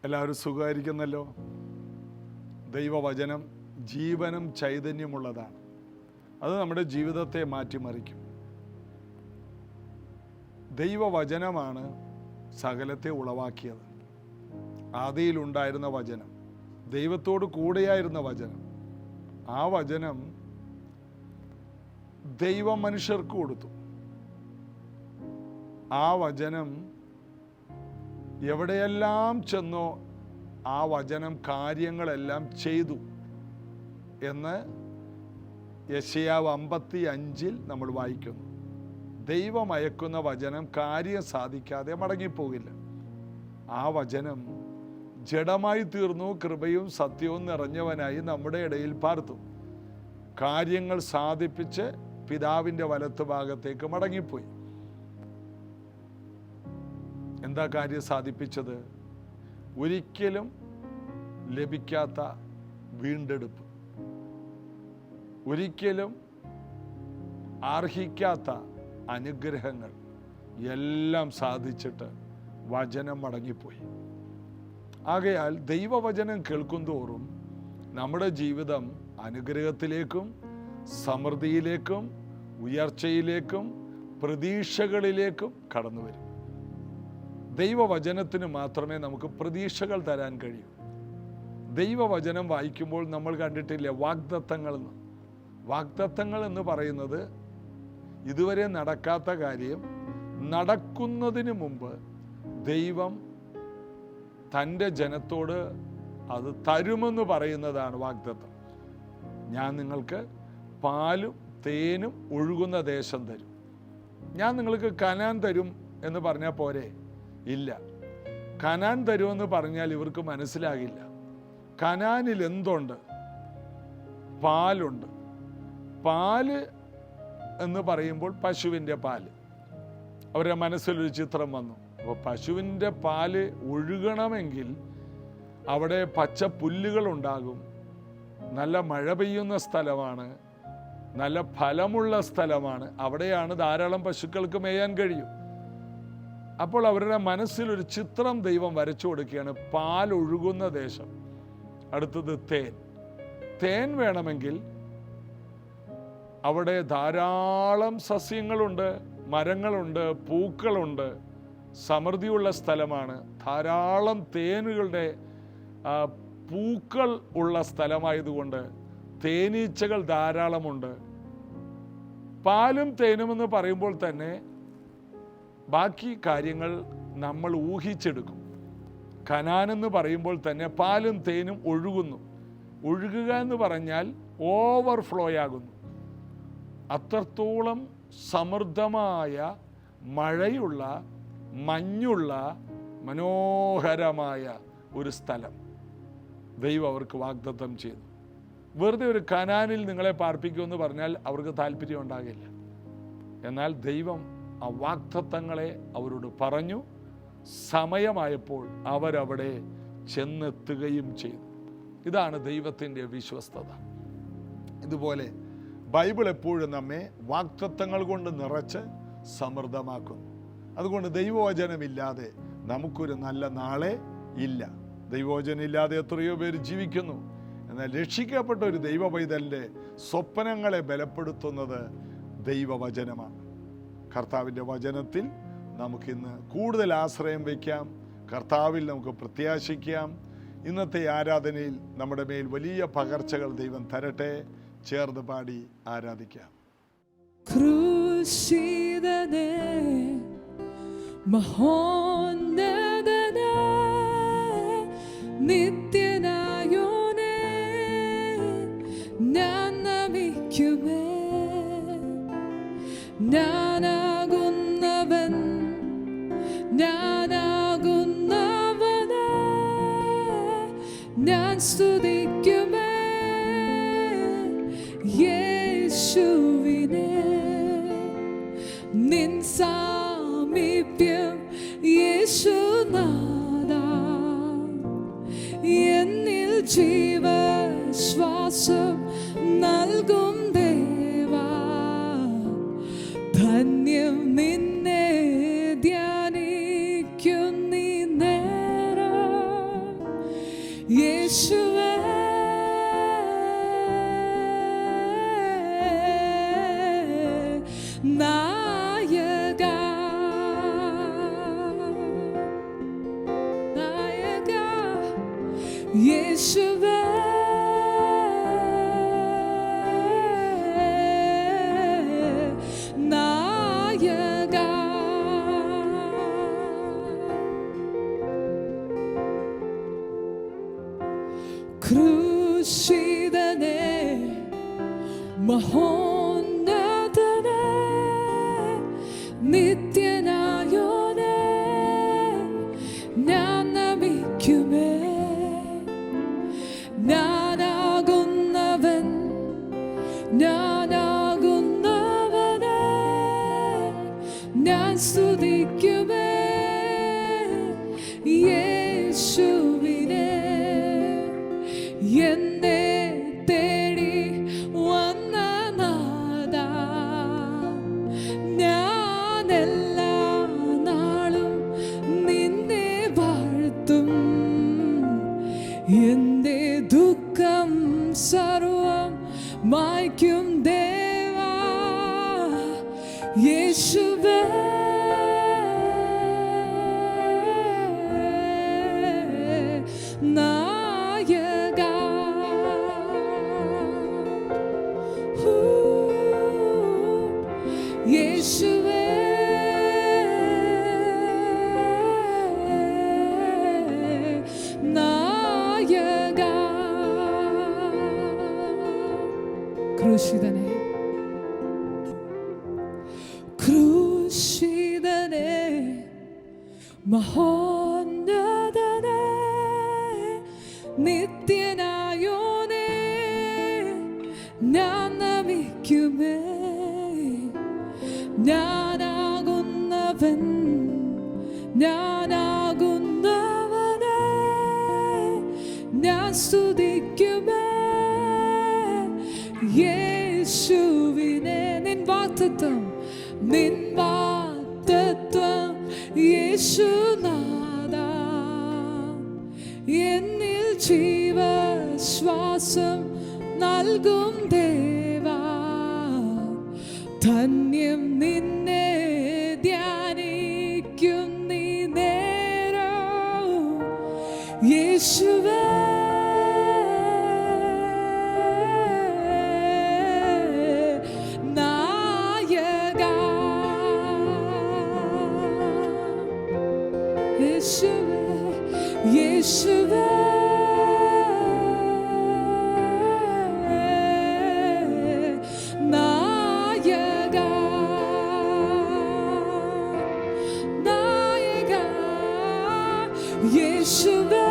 എല്ലാവരും സുഖമായിരിക്കുന്നല്ലോ. ദൈവവചനം ജീവനും ചൈതന്യമുള്ളതാണ്. അത് നമ്മുടെ ജീവിതത്തെ മാറ്റിമറിക്കും. ദൈവവചനമാണ് സകലത്തെ ഉളവാക്കിയത്. ആദിയിലുണ്ടായിരുന്ന വചനം, ദൈവത്തോട് കൂടെയായിരുന്ന വചനം, ആ വചനം ദൈവം മനുഷ്യർക്ക് കൊടുത്തു. ആ വചനം എവിടെയെല്ലാം ചെന്നോ ആ വചനം കാര്യങ്ങളെല്ലാം ചെയ്തു എന്ന് യെശയ്യാവ് 55 നമ്മൾ വായിക്കുന്നു. ദൈവം അയക്കുന്ന വചനം കാര്യം സാധിക്കാതെ മടങ്ങിപ്പോകില്ല. ആ വചനം ജഡമായി തീർന്നു, കൃപയും സത്യവും നിറഞ്ഞവനായി നമ്മുടെ ഇടയിൽ പാർത്തു. കാര്യങ്ങൾ സാധിപ്പിച്ച് പിതാവിൻ്റെ വലത്ത് ഭാഗത്തേക്ക് മടങ്ങിപ്പോയി. എന്താ കാര്യം സാധിപ്പിച്ചത്? ഒരിക്കലും ലഭിക്കാത്ത വീണ്ടെടുപ്പ്, ഒരിക്കലും അർഹിക്കാത്ത അനുഗ്രഹങ്ങൾ എല്ലാം സാധിച്ചിട്ട് വചനം മടങ്ങിപ്പോയി. ആകയാൽ ദൈവവചനം കേൾക്കുന്തോറും നമ്മുടെ ജീവിതം അനുഗ്രഹത്തിലേക്കും സമൃദ്ധിയിലേക്കും ഉയർച്ചയിലേക്കും പ്രതീക്ഷകളിലേക്കും കടന്നു വരും. ദൈവവചനത്തിന് മാത്രമേ നമുക്ക് പ്രതീക്ഷകൾ തരാൻ കഴിയൂ. ദൈവവചനം വായിക്കുമ്പോൾ നമ്മൾ കണ്ടിട്ടില്ലേ വാഗ്ദത്തങ്ങൾ എന്ന്. വാഗ്ദത്തങ്ങൾ എന്ന് പറയുന്നത് ഇതുവരെ നടക്കാത്ത കാര്യം നടക്കുന്നതിന് മുമ്പ് ദൈവം തൻ്റെ ജനത്തോട് അത് തരുമെന്ന് പറയുന്നതാണ് വാഗ്ദത്തം. ഞാൻ നിങ്ങൾക്ക് പാലും തേനും ഒഴുകുന്ന ദേശം തരും. ഞാൻ നിങ്ങൾക്ക് കനാൻ തരും എന്ന് പറഞ്ഞാൽ പോരെ? ഇല്ല. കനാൻ തരുമെന്ന് പറഞ്ഞാൽ ഇവർക്ക് മനസ്സിലാകില്ല. കനാനിൽ എന്തുണ്ട്? പാലുണ്ട്. പാല് എന്ന് പറയുമ്പോൾ പശുവിൻ്റെ പാല്. അവരുടെ മനസ്സിലൊരു ചിത്രം വന്നു. അപ്പോൾ പശുവിൻ്റെ പാല് ഒഴുകണമെങ്കിൽ അവിടെ പച്ച പുല്ലുകളുണ്ടാകും, നല്ല മഴ പെയ്യുന്ന സ്ഥലമാണ്, നല്ല ഫലമുള്ള സ്ഥലമാണ്. അവിടെയാണ് ധാരാളം പശുക്കൾക്ക് മേയാൻ കഴിയും. അപ്പോൾ അവരുടെ മനസ്സിലൊരു ചിത്രം ദൈവം വരച്ചു കൊടുക്കുകയാണ്. പാലൊഴുകുന്ന ദേശം. അടുത്തത് തേൻ. തേൻ വേണമെങ്കിൽ അവിടെ ധാരാളം സസ്യങ്ങളുണ്ട്, മരങ്ങളുണ്ട്, പൂക്കളുണ്ട്, സമൃദ്ധിയുള്ള സ്ഥലമാണ്. ധാരാളം തേനുകളുടെ പൂക്കൾ ഉള്ള സ്ഥലമായതുകൊണ്ട് തേനീച്ചകൾ ധാരാളമുണ്ട്. പാലും തേനുമെന്ന് പറയുമ്പോൾ തന്നെ ബാക്കി കാര്യങ്ങൾ നമ്മൾ ഊഹിച്ചെടുക്കും. കനാനെന്ന് പറയുമ്പോൾ തന്നെ പാലും തേനും ഒഴുകുന്നു. ഒഴുകുക എന്ന് പറഞ്ഞാൽ ഓവർഫ്ലോ ആകുന്നു. അത്രത്തോളം സമൃദ്ധമായ മഴയുള്ള മഞ്ഞുള്ള മനോഹരമായ ഒരു സ്ഥലം ദൈവം അവർക്ക് വാഗ്ദത്തം ചെയ്തു. വെറുതെ ഒരു കനാനിൽ നിങ്ങളെ പാർപ്പിക്കുമെന്ന് പറഞ്ഞാൽ അവർക്ക് താല്പര്യം ഉണ്ടാകില്ല. എന്നാൽ ദൈവം ആ വാഗ്ദത്തങ്ങളെ അവരോട് പറഞ്ഞു. സമയമായപ്പോൾ അവരവിടെ ചെന്നെത്തുകയും ചെയ്തു. ഇതാണ് ദൈവത്തിൻ്റെ വിശ്വസ്തത. ഇതുപോലെ ബൈബിൾ എപ്പോഴും നമ്മെ വാഗ്ദത്തങ്ങൾ കൊണ്ട് നിറച്ച് സമൃദ്ധമാക്കുന്നു. അതുകൊണ്ട് ദൈവവചനമില്ലാതെ നമുക്കൊരു നല്ല നാളെ ഇല്ല. ദൈവവചനം ഇല്ലാതെ എത്രയോ പേര് ജീവിക്കുന്നു. എന്നാൽ രക്ഷിക്കപ്പെട്ട ഒരു ദൈവ പൈതലിൻ്റെ സ്വപ്നങ്ങളെ ബലപ്പെടുത്തുന്നത് ദൈവവചനമാണ്. കർത്താവിൻ്റെ വചനത്തിൽ നമുക്കിന്ന് കൂടുതൽ ആശ്രയം വയ്ക്കാം. കർത്താവിൽ നമുക്ക് പ്രത്യാശിക്കാം. ഇന്നത്തെ ആരാധനയിൽ നമ്മുടെ മേൽ വലിയ പകർച്ചകൾ ദൈവം തരട്ടെ. ചേർന്ന് പാടി ആരാധിക്കാം. ക്രൂശിതനേ മഹോന്നതനേ നിത്യനായോനേ ഞാൻ നമിക്കുമേ. ഞാനാകുന്നവൻ ഞാനാകുന്നവനേ ഞാൻ സ്തുതിക്കുമേ യേശുവിനെ. നിൻ സാമീപ്യം യേശുനാഥാ എന്നിൽ ജീവശ്വാസം നൽകും ദേവാ. ധന്യം നിന്നെ ധ്യാനിക്കുന്നീ നേരം യേശുവേ നായക നായക യേശുവേ നായക ക്രൂശിതനേ മഹോന്നതനേ നിത്യനായോനേ ഞാൻ നമിക്കുമേ ഞാനാകുന്നവൻ ഞാനാകുന്നവനെ ഞാൻ സ്തുതിക്കുമേ യേശുവിനെ എന്നെ തേടി വന്ന നാഥാ ഞാൻ എല്ലാ നാളും നിന്നെ വാഴ്ത്തും എന്റെ ദുഃഖം സർവം മായ്ക്കും ദേവാ യേശുവേ നായക യേശുവേ നായക ക്രൂശിതനേ ക്രൂശിതനേ മഹോന്നതനേ നിത്യനായോനേ ഞാൻ നമിക്കുമേ ഞാനാകുന്നവൻ ഞാനാകുന്നവനെ ഞാൻ സ്തുതിക്കുമേ യേശുവിനെ നിൻ വാഗ്ദത്തം യേശുനാഥാ എന്നിൽ ജീവശ്വാസം നൽകും ദേവാ ധന്യം നിന്നെ ധ്യാനിക്കും നീ നേരം യേശുവേ നായക യേശുവേ യേശുവേ നായക നായക യേശുവേ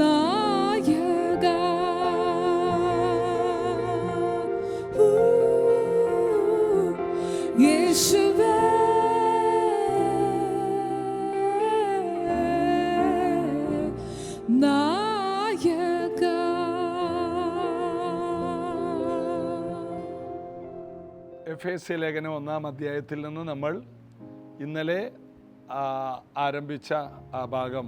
നായക യേശുവേ നായക എഫേസ്യ ലേഖനം 1-ാം അധ്യായത്തിൽ നിന്ന് നമ്മൾ ഇന്നലെ ആരംഭിച്ച ആ ഭാഗം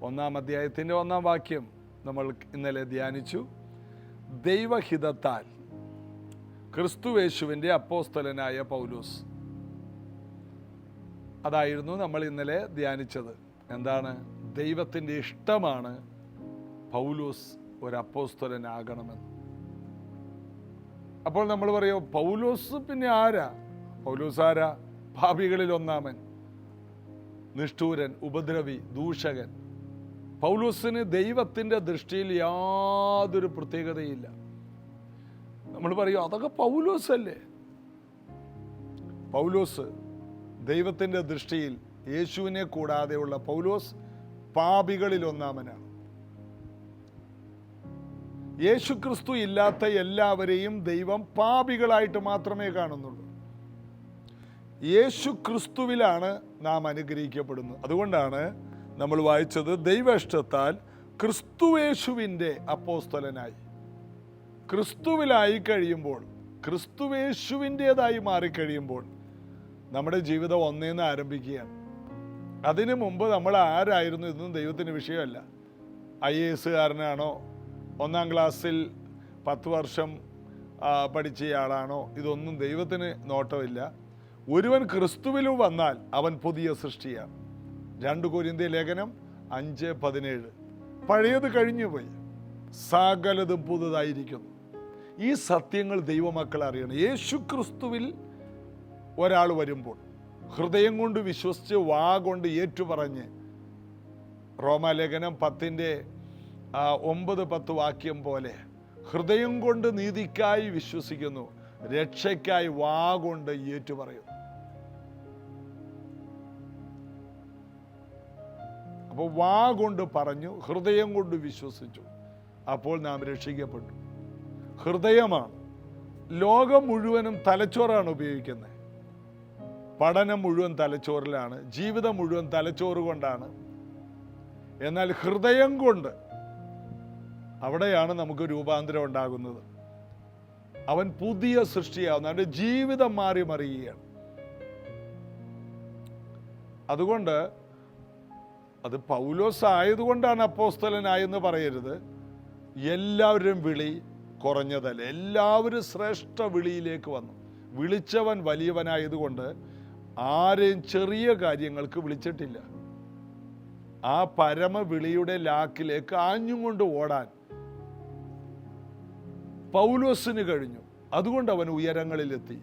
1-ാം അധ്യായത്തിൻ്റെ 1-ാം വാക്യം നമ്മൾ ഇന്നലെ ധ്യാനിച്ചു. ദൈവഹിതത്താൽ ക്രിസ്തുയേശുവിൻ്റെ അപ്പോസ്തലനായ പൗലോസ്, അതായിരുന്നു നമ്മൾ ഇന്നലെ ധ്യാനിച്ചത്. എന്താണ്? ദൈവത്തിൻ്റെ ഇഷ്ടമാണ് പൗലോസ് ഒരു അപ്പോസ്തലനാകണമെന്ന്. അപ്പോൾ നമ്മൾ പറയോ പൗലോസ് പിന്നെ ആരാ? പൗലോസ് ആരാ? പാപികളിൽ ഒന്നാമൻ, നിഷ്ഠൂരൻ, ഉപദ്രവി, ദൂഷകൻ. പൗലോസിന് ദൈവത്തിൻ്റെ ദൃഷ്ടിയിൽ യാതൊരു പ്രത്യേകതയില്ല. നമ്മൾ പറയും അതൊക്കെ പൗലോസ് അല്ലേ? പൗലോസ് ദൈവത്തിൻ്റെ ദൃഷ്ടിയിൽ യേശുവിനെ കൂടാതെയുള്ള പൗലോസ് പാപികളിൽ ഒന്നാമനാണ്. യേശു ക്രിസ്തു ഇല്ലാത്ത എല്ലാവരെയും ദൈവം പാപികളായിട്ട് മാത്രമേ കാണുന്നുള്ളൂ. യേശു ക്രിസ്തുവിലാണ് നാം അനുഗ്രഹിക്കപ്പെടുന്നത്. അതുകൊണ്ടാണ് നമ്മൾ വായിച്ചത് ദൈവേഷ്ടത്താൽ ക്രിസ്തുയേശുവിൻ്റെ അപ്പോസ്തലനായി. ക്രിസ്തുവിലായി കഴിയുമ്പോൾ, ക്രിസ്തുയേശുവിൻ്റേതായി മാറിക്കഴിയുമ്പോൾ നമ്മുടെ ജീവിതം ഒന്നേന്ന് ആരംഭിക്കുകയാണ്. അതിനു മുമ്പ് നമ്മൾ ആരായിരുന്നു ഇതൊന്നും ദൈവത്തിന് വിഷയമല്ല. IAS കാരനാണോ, 1-ാം ക്ലാസ്സിൽ 10 വർഷം പഠിച്ചയാളാണോ, ഇതൊന്നും ദൈവത്തിന് നോട്ടമില്ല. ഒരുവൻ ക്രിസ്തുവിലും വന്നാൽ അവൻ പുതിയ സൃഷ്ടിയാണ്. 2 കൊരിന്ത്യർ ലേഖനം 5:17. പഴയത് കഴിഞ്ഞുപോയി, സകലതും പുതുതായിരിക്കുന്നു. ഈ സത്യങ്ങൾ ദൈവമക്കൾ അറിയണം. യേശു ക്രിസ്തുവിൽ ഒരാൾ വരുമ്പോൾ ഹൃദയം കൊണ്ട് വിശ്വസിച്ച് വാ കൊണ്ട് ഏറ്റുപറഞ്ഞ്, റോമാലേഖനം 10:9-10 വാക്യം പോലെ ഹൃദയം കൊണ്ട് നീതിക്കായി വിശ്വസിക്കുന്നു, രക്ഷയ്ക്കായി വാ കൊണ്ട് ഏറ്റുപറയുന്നു. അപ്പോൾ വാ കൊണ്ട് പറഞ്ഞു, ഹൃദയം കൊണ്ട് വിശ്വസിച്ചു, അപ്പോൾ നാം രക്ഷിക്കപ്പെട്ടു. ഹൃദയമാണ്. ലോകം മുഴുവനും തലച്ചോറാണ് ഉപയോഗിക്കുന്നത്. പഠനം മുഴുവൻ തലച്ചോറിലാണ്, ജീവിതം മുഴുവൻ തലച്ചോറ് കൊണ്ടാണ്. എന്നാൽ ഹൃദയം കൊണ്ട്, അവിടെയാണ് നമുക്ക് രൂപാന്തരം ഉണ്ടാകുന്നത്. അവൻ പുതിയ സൃഷ്ടിയാവുന്നു, അവൻ്റെ ജീവിതം മാറി മറിയുകയാണ്. അതുകൊണ്ട് അത് പൗലോസ് ആയതുകൊണ്ടാണ് അപ്പോസ്തലനായെന്ന് പറയരുത്. എല്ലാവരും വിളി കുറഞ്ഞതല്ല, എല്ലാവരും ശ്രേഷ്ഠ വിളിയിലേക്ക് വന്നു. വിളിച്ചവൻ വലിയവനായതുകൊണ്ട് ആരെയും ചെറിയ കാര്യങ്ങൾക്ക് വിളിച്ചിട്ടില്ല. ആ പരമവിളിയുടെ ലാക്കിലേക്ക് ആഞ്ഞും കൊണ്ട് ഓടാൻ പൗലോസിന് കഴിഞ്ഞു. അതുകൊണ്ട് അവൻ ഉയരങ്ങളിലെത്തി.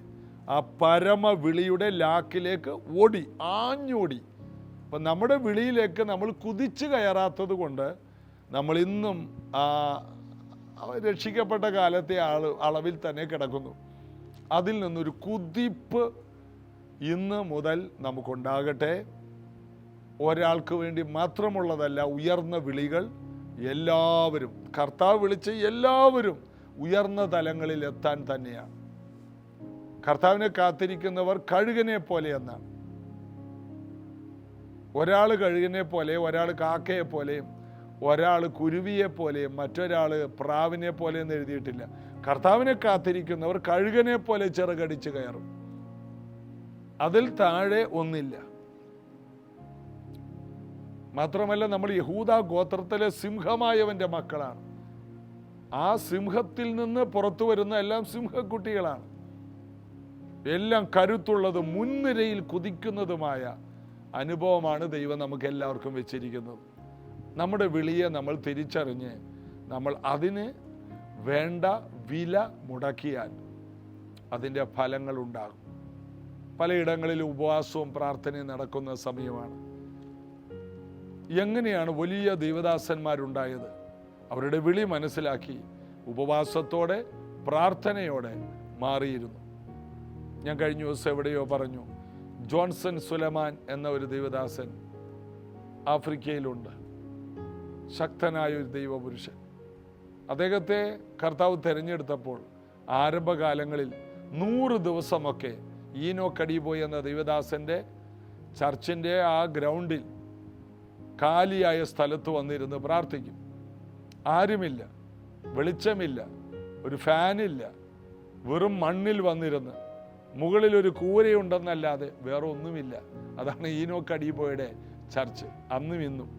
ആ പരമവിളിയുടെ ലാക്കിലേക്ക് ഓടി, ആഞ്ഞോടി. അപ്പം നമ്മുടെ വിളിയിലേക്ക് നമ്മൾ കുതിച്ചു കയറാത്തത് കൊണ്ട് നമ്മൾ ഇന്നും രക്ഷിക്കപ്പെട്ട കാലത്തെ അളവിൽ തന്നെ കിടക്കുന്നു. അതിൽ നിന്നൊരു കുതിപ്പ് ഇന്ന് മുതൽ നമുക്കുണ്ടാകട്ടെ. ഒരാൾക്ക് വേണ്ടി മാത്രമുള്ളതല്ല ഉയർന്ന വിളികൾ. എല്ലാവരും, കർത്താവ് വിളിച്ച് എല്ലാവരും ഉയർന്ന തലങ്ങളിൽ എത്താൻ തന്നെയാണ്. കർത്താവിനെ കാത്തിരിക്കുന്നവർ കഴുകനെ പോലെ എന്നാണ്. ഒരാൾ കഴുകനെ പോലെ, ഒരാൾ കാക്കയെ പോലെയും, ഒരാൾ കുരുവിയെ പോലെയും, മറ്റൊരാൾ പ്രാവിനെ പോലെ എന്ന് എഴുതിയിട്ടില്ല. കർത്താവിനെ കാത്തിരിക്കുന്നവർ കഴുകനെ പോലെ ചിറകടിച്ച് കയറും. അതിൽ താഴെ ഒന്നില്ല. മാത്രമല്ല, നമ്മൾ യഹൂദ ഗോത്രത്തിലെ സിംഹമായവന്റെ മക്കളാണ്. ആ സിംഹത്തിൽ നിന്ന് പുറത്തു വരുന്ന എല്ലാം സിംഹക്കുട്ടികളാണ്. എല്ലാം കരുത്തുള്ളതും മുൻനിരയിൽ കുതിക്കുന്നതുമായ അനുഭവമാണ് ദൈവം നമുക്ക് എല്ലാവർക്കും വെച്ചിരിക്കുന്നത്. നമ്മുടെ വിളിയെ നമ്മൾ തിരിച്ചറിഞ്ഞ് നമ്മൾ അതിന് വേണ്ട വില മുടക്കിയാൽ അതിൻ്റെ ഫലങ്ങൾ ഉണ്ടാകും. പലയിടങ്ങളിൽ ഉപവാസവും പ്രാർത്ഥനയും നടക്കുന്ന സമയമാണ്. എങ്ങനെയാണ് വലിയ ദൈവദാസന്മാരുണ്ടായത്? അവരുടെ വിളി മനസ്സിലാക്കി ഉപവാസത്തോടെ പ്രാർത്ഥനയോടെ മാറിയിരുന്നു. ഞാൻ കഴിഞ്ഞ ദിവസം എവിടെയോ പറഞ്ഞു, ജോൺസൺ സുലൈമാൻ എന്ന ഒരു ദൈവദാസൻ ആഫ്രിക്കയിലുണ്ട്. ശക്തനായ ഒരു ദൈവപുരുഷൻ. അദ്ദേഹത്തെ കർത്താവ് തിരഞ്ഞെടുത്തപ്പോൾ ആരംഭകാലങ്ങളിൽ 100 ദിവസമൊക്കെ ഈനോക്ക് അഡീബോയ് എന്ന ദൈവദാസന്റെ ചർച്ചിൻ്റെ ആ ഗ്രൗണ്ടിൽ കാലിയായ സ്ഥലത്ത് വന്നിരുന്ന് പ്രാർത്ഥിക്കും. ആരുമില്ല, വെളിച്ചമില്ല, ഒരു ഫാനില്ല, വെറും മണ്ണിൽ വന്നിരുന്ന് മുകളിൽ ഒരു കൂരയുണ്ടെന്നല്ലാതെ വേറെ ഒന്നുമില്ല. അതാണ് ഈനോക്ക് അഡീബോയുടെ ചർച്ച്. അന്നും ഇന്നും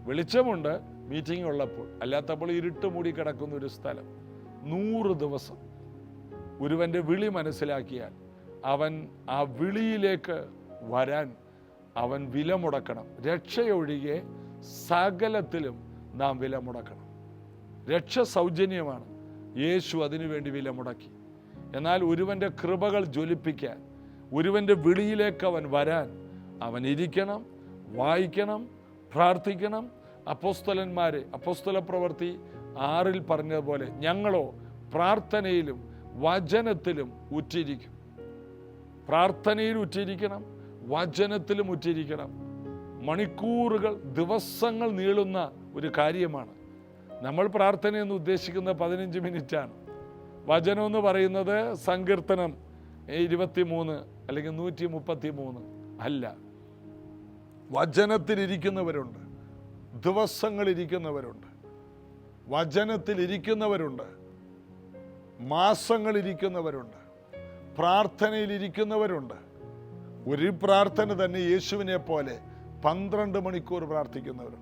വെളിച്ചമുണ്ട് മീറ്റിംഗ് ഉള്ളപ്പോൾ, അല്ലാത്തപ്പോൾ ഇരുട്ട് മൂടി കിടക്കുന്ന ഒരു സ്ഥലം. 100 ദിവസം ഒരുവൻ്റെ വിളി മനസ്സിലാക്കിയാൽ അവൻ ആ വിളിയിലേക്ക് വരാൻ അവൻ വില മുടക്കണം. രക്ഷയൊഴികെ സകലത്തിലും നാം വില മുടക്കണം. രക്ഷ സൗജന്യമാണ്. യേശു അതിനുവേണ്ടി വില മുടക്കി. എന്നാൽ ഒരുവൻ്റെ കൃപകൾ ജ്വലിപ്പിക്കാൻ, ഒരുവൻ്റെ വിളിയിലേക്ക് അവൻ വരാൻ അവൻ ഇരിക്കണം, വായിക്കണം, പ്രാർത്ഥിക്കണം. അപ്പോസ്തലന്മാരെ അപ്പോസ്തല പ്രവൃത്തി 6 പറഞ്ഞതുപോലെ ഞങ്ങളോ പ്രാർത്ഥനയിലും വചനത്തിലും ഉറ്റിരിക്കും. പ്രാർത്ഥനയിൽ ഉറ്റിരിക്കണം, വചനത്തിലും ഉറ്റിരിക്കണം. മണിക്കൂറുകൾ, ദിവസങ്ങൾ നീളുന്ന ഒരു കാര്യമാണ്. നമ്മൾ പ്രാർത്ഥനയെന്ന് ഉദ്ദേശിക്കുന്ന 15 മിനിറ്റാണ്. വചനം എന്ന് പറയുന്നത് സങ്കീർത്തനം 23 അല്ലെങ്കിൽ 133 അല്ല. വചനത്തിലിരിക്കുന്നവരുണ്ട്, ദിവസങ്ങളിരിക്കുന്നവരുണ്ട്, വചനത്തിലിരിക്കുന്നവരുണ്ട്, മാസങ്ങളിരിക്കുന്നവരുണ്ട്, പ്രാർത്ഥനയിലിരിക്കുന്നവരുണ്ട്, ഒരു പ്രാർത്ഥന തന്നെ യേശുവിനെ പോലെ 12 മണിക്കൂർ പ്രാർത്ഥിക്കുന്നവർ.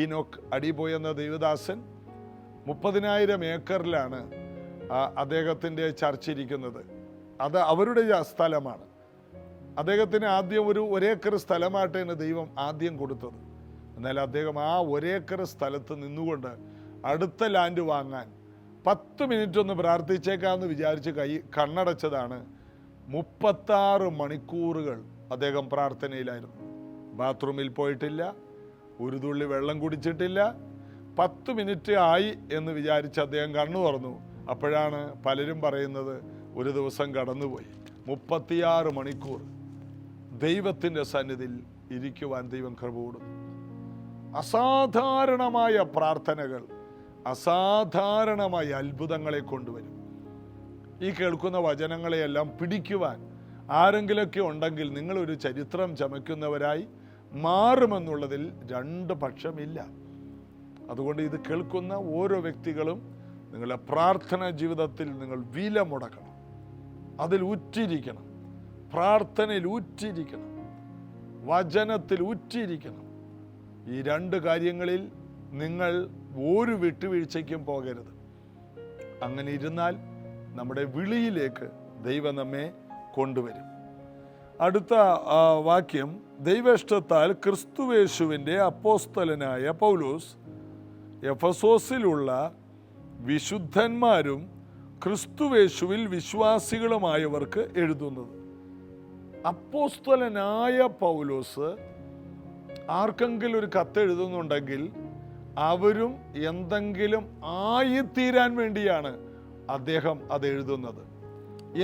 ഈനോക്ക് അടിപോയെന്ന ദൈവദാസൻ 30,000 ഏക്കറിലാണ് അദ്ദേഹത്തിൻ്റെ ചർച്ച ഇരിക്കുന്നത്. അത് അവരുടെ സ്ഥലമാണ്. അദ്ദേഹത്തിന് ആദ്യം ഒരു ഒരേക്കർ സ്ഥലമായിട്ടാണ് ദൈവം ആദ്യം കൊടുത്തത്. എന്നാൽ അദ്ദേഹം ആ ഒരേക്കർ സ്ഥലത്ത് നിന്നുകൊണ്ട് അടുത്ത ലാൻഡ് വാങ്ങാൻ 10 മിനിറ്റ് ഒന്ന് പ്രാർത്ഥിച്ചേക്കാമെന്ന് വിചാരിച്ച് കണ്ണടച്ചതാണ്. 36 മണിക്കൂറുകൾ അദ്ദേഹം പ്രാർത്ഥനയിലായിരുന്നു. ബാത്റൂമിൽ പോയിട്ടില്ല, ഒരു തുള്ളി വെള്ളം കുടിച്ചിട്ടില്ല. 10 മിനിറ്റ് ആയി എന്ന് വിചാരിച്ച് അദ്ദേഹം കണ്ണു തുറന്നു. അപ്പോഴാണ് പലരും പറയുന്നത് ഒരു ദിവസം കടന്നുപോയി. 36 മണിക്കൂർ ദൈവത്തിൻ്റെ സന്നിധിയിൽ ഇരിക്കുവാൻ ദൈവം കൃപ കൊടുത്തു. അസാധാരണമായ പ്രാർത്ഥനകൾ അസാധാരണമായ അത്ഭുതങ്ങളെ കൊണ്ടുവരും. ഈ കേൾക്കുന്ന വചനങ്ങളെയെല്ലാം പിടിക്കുവാൻ ആരെങ്കിലൊക്കെ ഉണ്ടെങ്കിൽ നിങ്ങളൊരു ചരിത്രം ചമയ്ക്കുന്നവരായി മാറുമെന്നുള്ളതിൽ 2 പക്ഷമില്ല. അതുകൊണ്ട് ഇത് കേൾക്കുന്ന ഓരോ വ്യക്തികളും നിങ്ങളുടെ പ്രാർത്ഥനാ ജീവിതത്തിൽ നിങ്ങൾ വില മുടക്കണം, അതിൽ ഉറ്റിരിക്കണം, പ്രാർത്ഥനയിൽ ഉറ്റിരിക്കണം, വചനത്തിൽ ഉറ്റിരിക്കണം. ഈ 2 കാര്യങ്ങളിൽ നിങ്ങൾ ഒരു വിട്ടുവീഴ്ചയ്ക്കും പോകരുത്. അങ്ങനെ ഇരുന്നാൽ നമ്മുടെ വിളിയിലേക്ക് ദൈവം നമ്മെ കൊണ്ടുവരും. അടുത്ത വാക്യം, ദൈവേഷ്ടത്താൽ ക്രിസ്തുവേശുവിൻ്റെ അപ്പോസ്തലനായ പൗലോസ് എഫെസോസിലുള്ള വിശുദ്ധന്മാരും ക്രിസ്തുവേശുവിൽ വിശ്വാസികളുമായവർക്ക് എഴുതുന്നത്. അപ്പോസ്തലനായ പൗലോസ് ആർക്കെങ്കിലും ഒരു കത്ത് എഴുതുന്നുണ്ടെങ്കിൽ അവരും എന്തെങ്കിലും ആയിത്തീരാൻ വേണ്ടിയാണ് അദ്ദേഹം അത് എഴുതുന്നത്.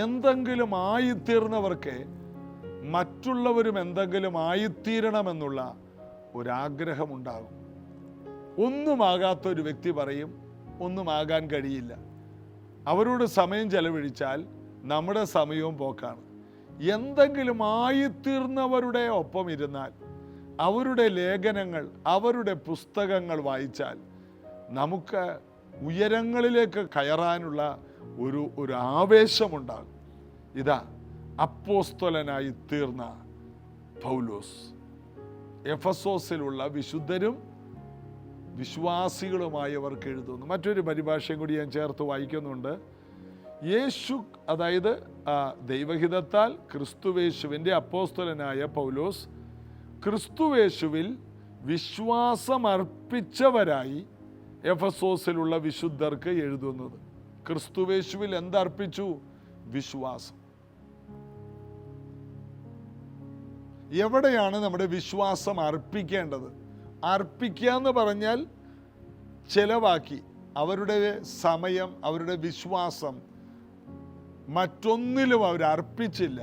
എന്തെങ്കിലും ആയിത്തീർന്നവർക്ക് മറ്റുള്ളവരും എന്തെങ്കിലും ആയിത്തീരണമെന്നുള്ള ഒരാഗ്രഹമുണ്ടാകും. ഒന്നുമാകാത്ത ഒരു വ്യക്തി പറയും ഒന്നുമാകാൻ കഴിയില്ല. അവരോട് സമയം ചെലവഴിച്ചാൽ നമ്മുടെ സമയവും പോക്കാണ്. എന്തെങ്കിലും ആയിത്തീർന്നവരുടെ ഒപ്പം ഇരുന്നാൽ, അവരുടെ ലേഖനങ്ങൾ, അവരുടെ പുസ്തകങ്ങൾ വായിച്ചാൽ നമുക്ക് ഉയരങ്ങളിലേക്ക് കയറാനുള്ള ഒരു ആവേശമുണ്ടാകും. ഇതാ അപ്പോസ്തലനായി തീർന്ന പൗലോസ് എഫെസോസിലുള്ള വിശുദ്ധരും വിശ്വാസികളുമായവർക്ക് എഴുതുന്നു. മറ്റൊരു പരിഭാഷയും കൂടി ഞാൻ ചേർത്ത് വായിക്കുന്നുണ്ട്. യേശു, അതായത് ദൈവഹിതത്താൽ ക്രിസ്തുവേശുവിൻ്റെ അപ്പോസ്തലനായ പൗലോസ് ക്രിസ്തുവേശുവിൽ വിശ്വാസമർപ്പിച്ചവരായി എഫെസോസിലുള്ള വിശുദ്ധർക്ക് എഴുതുന്നത്. ക്രിസ്തുവേശുവിൽ എന്തർപ്പിച്ചു? വിശ്വാസം. എവിടെയാണ് നമ്മുടെ വിശ്വാസം അർപ്പിക്കേണ്ടത്? അർപ്പിക്കുക എന്ന് പറഞ്ഞാൽ ചെലവാക്കി, അവരുടെ സമയം, അവരുടെ വിശ്വാസം മറ്റൊന്നിലും അവർ അർപ്പിച്ചില്ല.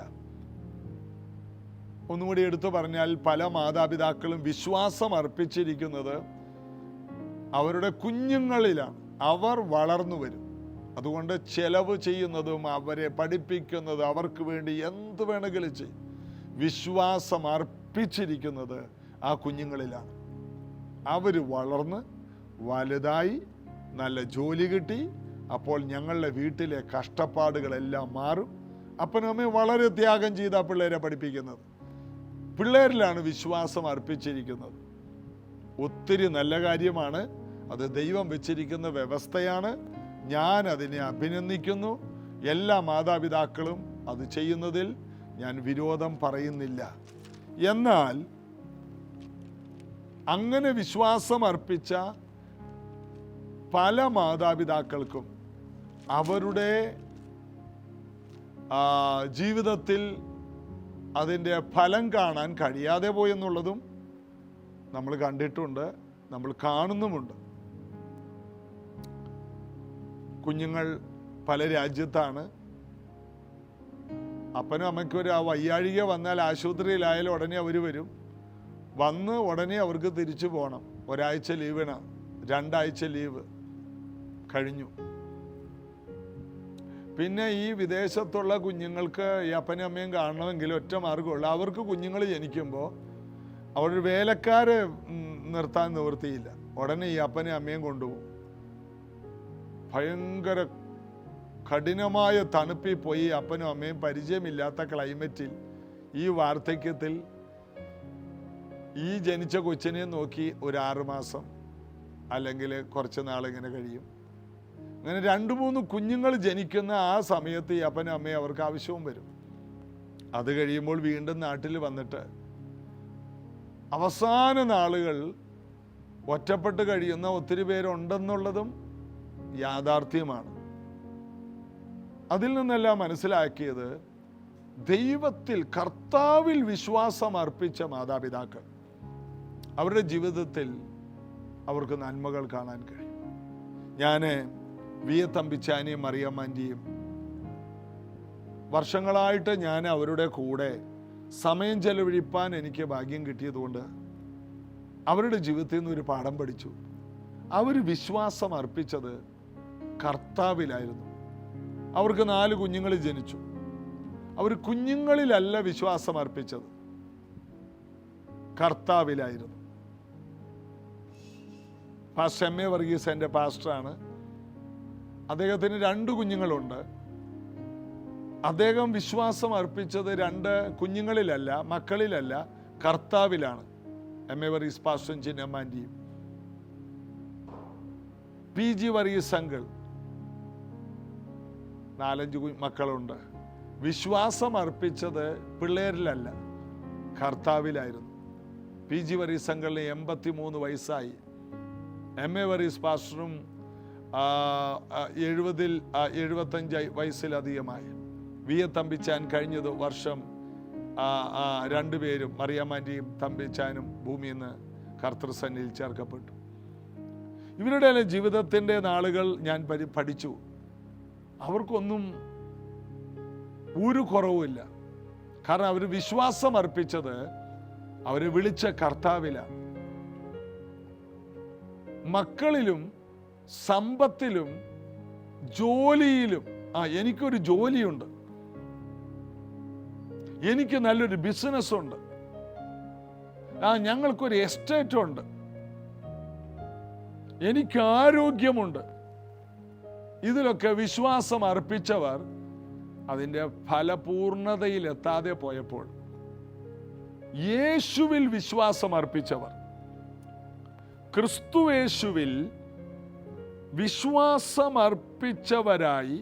ഒന്നുകൂടി എടുത്തു പറഞ്ഞാൽ, പല മാതാപിതാക്കളും വിശ്വാസം അർപ്പിച്ചിരിക്കുന്നത് അവരുടെ കുഞ്ഞുങ്ങളിലാണ്. അവർ വളർന്നു വരും. അതുകൊണ്ട് ചെലവ് ചെയ്യുന്നതും അവരെ പഠിപ്പിക്കുന്നത്, അവർക്ക് വേണ്ടി എന്ത് വേണമെങ്കിലും ചെയ്യും. വിശ്വാസം അർപ്പിച്ചിരിക്കുന്നത് ആ കുഞ്ഞുങ്ങളിലാണ്. അവർ വളർന്ന് വലുതായി നല്ല ജോലി കിട്ടി. അപ്പോൾ ഞങ്ങളുടെ വീട്ടിലെ കഷ്ടപ്പാടുകളെല്ലാം മാറും. അപ്പനും അമ്മയും വളരെ ത്യാഗം ചെയ്ത പിള്ളേരെ പഠിപ്പിക്കുന്നത്. പിള്ളേരിലാണ് വിശ്വാസം അർപ്പിച്ചിരിക്കുന്നത്. ഒത്തിരി നല്ല കാര്യമാണ്. അത് ദൈവം വെച്ചിരിക്കുന്ന വ്യവസ്ഥയാണ്. ഞാൻ അതിനെ അഭിനന്ദിക്കുന്നു. എല്ലാ മാതാപിതാക്കളും അത് ചെയ്യുന്നതിൽ ഞാൻ വിരോധം പറയുന്നില്ല. എന്നാൽ അങ്ങനെ വിശ്വാസം അർപ്പിച്ച പല മാതാപിതാക്കൾക്കും അവരുടെ ജീവിതത്തിൽ അതിൻ്റെ ഫലം കാണാൻ കഴിയാതെ പോയെന്നുള്ളതും നമ്മൾ കണ്ടിട്ടുണ്ട്, നമ്മൾ കാണുന്നുമുണ്ട്. കുഞ്ഞുങ്ങൾ പല രാജ്യത്താണ്. അപ്പനും അമ്മയ്ക്കും ഒരു വയ്യാഴിക വന്നാൽ ആശുപത്രിയിലായാലും ഉടനെ അവർ വരും. വന്ന് ഉടനെ അവർക്ക് തിരിച്ചു പോകണം. ഒരാഴ്ച ലീവിന്, 2 ആഴ്ച ലീവ് കഴിഞ്ഞു. പിന്നെ ഈ വിദേശത്തുള്ള കുഞ്ഞുങ്ങൾക്ക് ഈ അപ്പനും അമ്മയും കാണണമെങ്കിൽ ഒറ്റ മാർഗ്ഗമുള്ളൂ. അവർക്ക് കുഞ്ഞുങ്ങൾ ജനിക്കുമ്പോൾ അവരുടെ വേലക്കാരെ നിർത്താൻ നിവൃത്തിയില്ല. ഉടനെ ഈ അപ്പനും അമ്മയും കൊണ്ടുപോകും. ഭയങ്കര കഠിനമായ തണുപ്പിൽ പോയി അപ്പനും അമ്മയും പരിചയമില്ലാത്ത ക്ലൈമറ്റിൽ ഈ വാർദ്ധക്യത്തിൽ ഈ ജനിച്ച കൊച്ചിനെ നോക്കി ഒരു 6 മാസം അല്ലെങ്കിൽ കുറച്ച് നാളിങ്ങനെ കഴിയും. അങ്ങനെ 2-3 കുഞ്ഞുങ്ങൾ ജനിക്കുന്ന ആ സമയത്ത് ഈ അപ്പനും അമ്മയും അവർക്ക് ആവശ്യവും വരും. അത് കഴിയുമ്പോൾ വീണ്ടും നാട്ടിൽ വന്നിട്ട് അവസാന നാളുകൾ ഒറ്റപ്പെട്ട് കഴിയുന്ന ഒത്തിരി പേരുണ്ടെന്നുള്ളതും യാഥാർത്ഥ്യമാണ്. അതിൽ നിന്നെല്ലാം മനസ്സിലാക്കിയത്, ദൈവത്തിൽ, കർത്താവിൽ വിശ്വാസം അർപ്പിച്ച മാതാപിതാക്കൾ അവരുടെ ജീവിതത്തിൽ അവർക്ക് നന്മകൾ കാണാൻ കഴിയും. ഞാൻ വി എ തമ്പിച്ചാനിയും മറിയമ്മാൻ്റെയും വർഷങ്ങളായിട്ട് ഞാൻ അവരുടെ കൂടെ സമയം ചെലവഴിപ്പാൻ എനിക്ക് ഭാഗ്യം കിട്ടിയതുകൊണ്ട് അവരുടെ ജീവിതത്തിൽ നിന്ന് ഒരു പാഠം പഠിച്ചു. അവർ വിശ്വാസം അർപ്പിച്ചത് കർത്താവിലായിരുന്നു. അവർക്ക് 4 കുഞ്ഞുങ്ങൾ ജനിച്ചു. അവർ കുഞ്ഞുങ്ങളിലല്ല വിശ്വാസം അർപ്പിച്ചത്, കർത്താവിലായിരുന്നു. പാസ്റ്റർ എം എ വർഗീസ് എൻ്റെ പാസ്റ്ററാണ്. അദ്ദേഹത്തിന് 2 കുഞ്ഞുങ്ങളുണ്ട്. അദ്ദേഹം വിശ്വാസം അർപ്പിച്ചത് 2 കുഞ്ഞുങ്ങളിലല്ല, മക്കളിലല്ല, കർത്താവിലാണ്. എം എ വർഗീസ് പാസ്റ്ററും ചിന്നമ്മാൻ്റെയും. പി ജി വർഗീസ് അങ്കിൾ 4-5 മക്കളുണ്ട്. വിശ്വാസം അർപ്പിച്ചത് പിള്ളേരിലല്ല, കർത്താവിലായിരുന്നു. പി ജി വർഗീസ് അങ്കിളിന് 83 വയസ്സായി. എം എ വർഗീസ് പാസ്റ്ററും 75 വയസ്സിലധികമായി. വി എ തമ്പിച്ചാൻ കഴിഞ്ഞത് വർഷം 2 പേരും, മറിയാമ്മാൻ്റെയും തമ്പിച്ചാനും ഭൂമിയിൽ നിന്ന് കർത്തൃസന്നിധിയിൽ ചേർക്കപ്പെട്ടു. ഇവരുടെ ജീവിതത്തിൻ്റെ നാളുകൾ ഞാൻ പഠിച്ചു. അവർക്കൊന്നും ഒരു കുറവുമില്ല. കാരണം അവർ വിശ്വാസം അർപ്പിച്ചത് അവരെ വിളിച്ച കർത്താവിലാണ്. മക്കളിലും സമ്പത്തിലും ജോലിയിലും, എനിക്കൊരു ജോലിയുണ്ട്, എനിക്ക് നല്ലൊരു ബിസിനസ് ഉണ്ട്, ഞങ്ങൾക്കൊരു എസ്റ്റേറ്റ് ഉണ്ട്, എനിക്ക് ആരോഗ്യമുണ്ട്. ഇതിലൊക്കെ വിശ്വാസം അർപ്പിച്ചവർ അതിൻ്റെ ഫലപൂർണതയിലെത്താതെ പോയപ്പോൾ, യേശുവിൽ വിശ്വാസം അർപ്പിച്ചവർ, ക്രിസ്തുയേശുവിൽ വിശ്വാസം അർപ്പിച്ചവരായി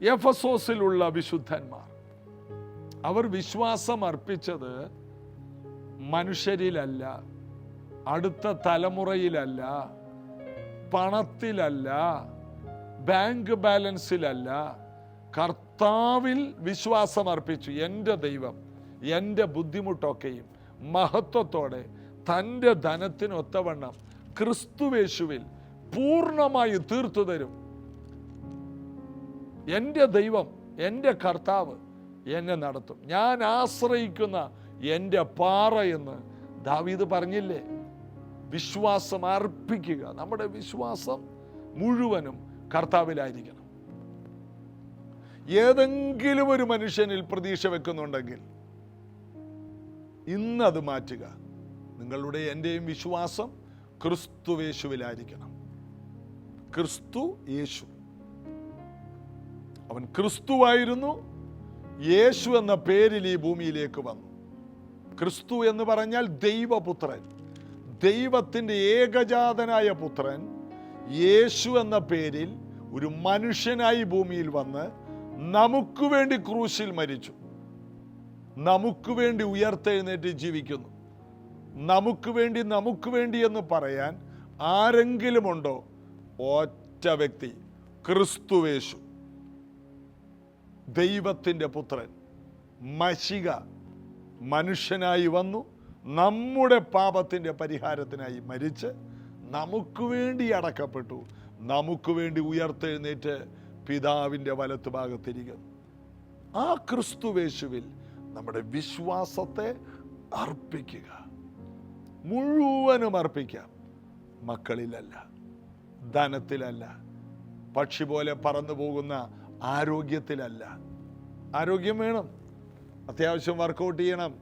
എഫെസോസിലുള്ള വിശുദ്ധന്മാർ, അവർ വിശ്വാസം അർപ്പിച്ചത് മനുഷ്യരിലല്ല, അടുത്ത തലമുറയിലല്ല, പണത്തിലല്ല, ബാങ്ക് ബാലൻസിലല്ല, കർത്താവിൽ വിശ്വാസം അർപ്പിച്ചു. എൻ്റെ ദൈവം എൻ്റെ ബുദ്ധിമുട്ടൊക്കെയും മഹത്വത്തോടെ തൻ്റെ ധനത്തിനൊത്തവണ്ണം ക്രിസ്തുവേശുവിൽ പൂർണ്ണമായി തീർത്തു തരും. എൻ്റെ ദൈവം, എൻ്റെ കർത്താവ് എന്നെ നടത്തും. ഞാൻ ആശ്രയിക്കുന്ന എൻ്റെ പാറ എന്ന് ദാവീദ് പറഞ്ഞില്ലേ? വിശ്വാസം അർപ്പിക്കുക. നമ്മുടെ വിശ്വാസം മുഴുവനും കർത്താവിലായിരിക്കണം. ഏതെങ്കിലും ഒരു മനുഷ്യനിൽ പ്രതീക്ഷ വെക്കുന്നുണ്ടെങ്കിൽ ഇന്നത് മാറ്റുക. നിങ്ങളുടെ എൻ്റെയും വിശ്വാസം ക്രിസ്തുവേശുവിലായിരിക്കണം. ക്രിസ്തു യേശു, അവൻ ക്രിസ്തുവായിരുന്നു. യേശു എന്ന പേരിൽ ഈ ഭൂമിയിലേക്ക് വന്നു. ക്രിസ്തു എന്ന് പറഞ്ഞാൽ ദൈവപുത്രൻ, ദൈവത്തിൻ്റെ ഏകജാതനായ പുത്രൻ. യേശു എന്ന പേരിൽ ഒരു മനുഷ്യനായി ഭൂമിയിൽ വന്ന് നമുക്ക് വേണ്ടി ക്രൂശിൽ മരിച്ചു, നമുക്ക് വേണ്ടി ഉയർത്തെഴുന്നേറ്റ് ജീവിക്കുന്നു. നമുക്ക് വേണ്ടി എന്ന് പറയാൻ ആരെങ്കിലും ഉണ്ടോ? ഒറ്റ വ്യക്തി, ക്രിസ്തുവേശു, ദൈവത്തിൻ്റെ പുത്രൻ, മശിക, മനുഷ്യനായി വന്നു, നമ്മുടെ പാപത്തിൻ്റെ പരിഹാരത്തിനായി മരിച്ച് നമുക്ക് വേണ്ടി അടക്കപ്പെട്ടു, നമുക്ക് വേണ്ടി ഉയർത്തെഴുന്നേറ്റ് പിതാവിൻ്റെ വലത്ത് ഭാഗത്തിരിക്കുന്നു. ആ ക്രിസ്തുവേശുവിൽ നമ്മുടെ വിശ്വാസത്തെ അർപ്പിക്കുക. മുഴുവനും അർപ്പിക്കാം. മക്കളിലല്ല, ധനത്തിലല്ല, പക്ഷി പോലെ പറന്നു പോകുന്ന ആരോഗ്യത്തിലല്ല. ആരോഗ്യം വേണം, അത്യാവശ്യം വർക്കൗട്ട് ചെയ്യണം,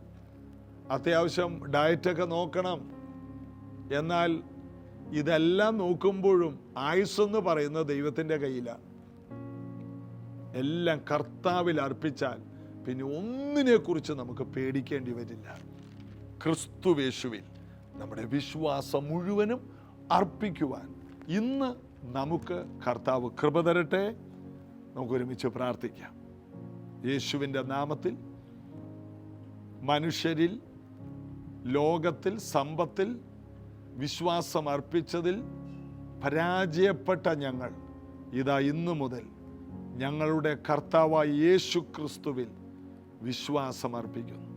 അത്യാവശ്യം ഡയറ്റൊക്കെ നോക്കണം. എന്നാൽ ഇതെല്ലാം നോക്കുമ്പോഴും ആയുസ്സെന്ന് പറയുന്നത് ദൈവത്തിൻ്റെ കയ്യിലാണ്. എല്ലാം കർത്താവിൽ അർപ്പിച്ചാൽ പിന്നെ ഒന്നിനെക്കുറിച്ച് നമുക്ക് പേടിക്കേണ്ടി വരില്ല. ക്രിസ്തുവേശുവിൽ നമ്മുടെ വിശ്വാസം മുഴുവനും അർപ്പിക്കുവാൻ ഇന്ന് നമുക്ക് കർത്താവ് കൃപ തരട്ടെ. നമുക്കൊരുമിച്ച് പ്രാർത്ഥിക്കാം. യേശുവിൻ്റെ നാമത്തിൽ മനുഷ്യരിൽ, ലോകത്തിൽ, സമ്പത്തിൽ വിശ്വാസം അർപ്പിച്ചതിൽ പരാജയപ്പെട്ട ഞങ്ങൾ ഇതാ ഇന്നു മുതൽ ഞങ്ങളുടെ കർത്താവായ യേശു ക്രിസ്തുവിൽ വിശ്വാസം അർപ്പിക്കുന്നു.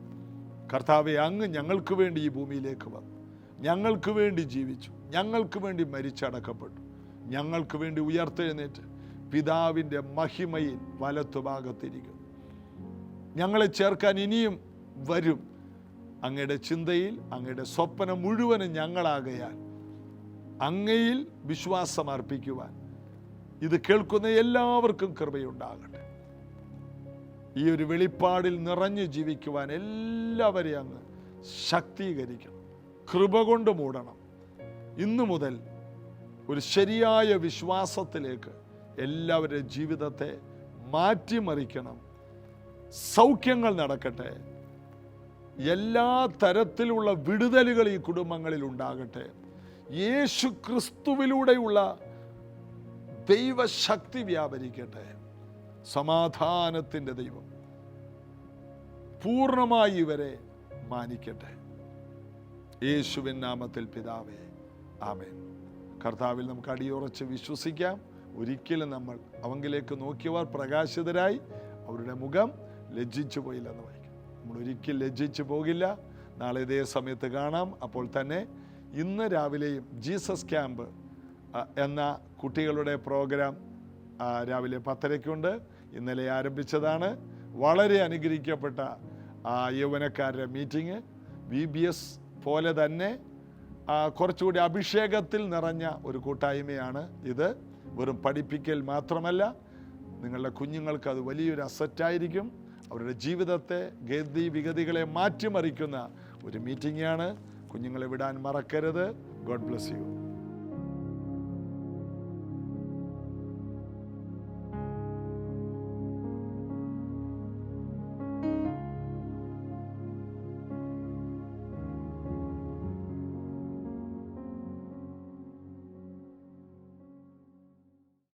കർത്താവെ, അങ്ങ് ഞങ്ങൾക്ക് വേണ്ടി ഈ ഭൂമിയിലേക്ക് വന്നു, ഞങ്ങൾക്ക് വേണ്ടി ജീവിച്ചു, ഞങ്ങൾക്ക് വേണ്ടി മരിച്ചടക്കപ്പെട്ടു, ഞങ്ങൾക്ക് വേണ്ടി ഉയർത്തെഴുന്നേറ്റ് പിതാവിൻ്റെ മഹിമയിൽ വലത്തുഭാഗത്തിരിക്കുന്നു. ഞങ്ങളെ ചേർക്കാൻ ഇനിയും വരും. അങ്ങയുടെ ചിന്തയിൽ, അങ്ങയുടെ സ്വപ്നം മുഴുവനും ഞങ്ങളാകയാൽ അങ്ങയിൽ വിശ്വാസം അർപ്പിക്കുവാൻ ഇത് കേൾക്കുന്ന എല്ലാവർക്കും കൃപയുണ്ടാകട്ടെ. ഈ ഒരു വെളിപ്പാടിൽ നിറഞ്ഞു ജീവിക്കുവാൻ എല്ലാവരെയും അങ്ങ് ശക്തീകരിക്കണം, കൃപ കൊണ്ട് മൂടണം. ഇന്നു മുതൽ ഒരു ശരിയായ വിശ്വാസത്തിലേക്ക് എല്ലാവരുടെയും ജീവിതത്തെ മാറ്റിമറിക്കണം. സൗഖ്യങ്ങൾ നടക്കട്ടെ. എല്ലാ തരത്തിലുള്ള വിടുതലുകൾ ഈ കുടുംബങ്ങളിൽ ഉണ്ടാകട്ടെ. യേശു ക്രിസ്തുവിലൂടെയുള്ള ദൈവശക്തി വ്യാപരിക്കട്ടെ. സമാധാനത്തിൻ്റെ ദൈവം പൂർണ്ണമായി ഇവരെ മാനിക്കട്ടെ. യേശുവിൻ നാമത്തിൽ പിതാവേ, ആമേൻ. കർത്താവിൽ നമുക്ക് അടിയുറച്ച് വിശ്വസിക്കാം. ഒരിക്കലും നമ്മൾ അവങ്കിലേക്ക് നോക്കിയവർ പ്രകാശിതരായി, അവരുടെ മുഖം ലജ്ജിച്ചു പോയില്ലെന്ന് വായിക്കും. നമ്മൾ ഒരിക്കലും ലജ്ജിച്ചു പോകില്ല. നാളെ ഇതേ സമയത്ത് കാണാം. അപ്പോൾ തന്നെ ഇന്ന് രാവിലെയും ജീസസ് ക്യാമ്പ് എന്ന കുട്ടികളുടെ പ്രോഗ്രാം രാവിലെ 10:30 ഇന്നലെ ആരംഭിച്ചതാണ്. വളരെ അനുഗ്രഹിക്കപ്പെട്ട യൗവനക്കാരുടെ മീറ്റിംഗ്. VBS പോലെ തന്നെ കുറച്ചുകൂടി അഭിഷേകത്തിൽ നിറഞ്ഞ ഒരു കൂട്ടായ്മയാണ് ഇത്. വെറും പഠിപ്പിക്കൽ മാത്രമല്ല, നിങ്ങളുടെ കുഞ്ഞുങ്ങൾക്ക് അത് വലിയൊരു അസറ്റായിരിക്കും. അവരുടെ ജീവിതത്തെ, ഗതി വിഗതികളെ മാറ്റിമറിക്കുന്ന ഒരു മീറ്റിംഗാണ്. കുഞ്ഞുങ്ങളെ വിടാൻ മറക്കരുത്. God bless you.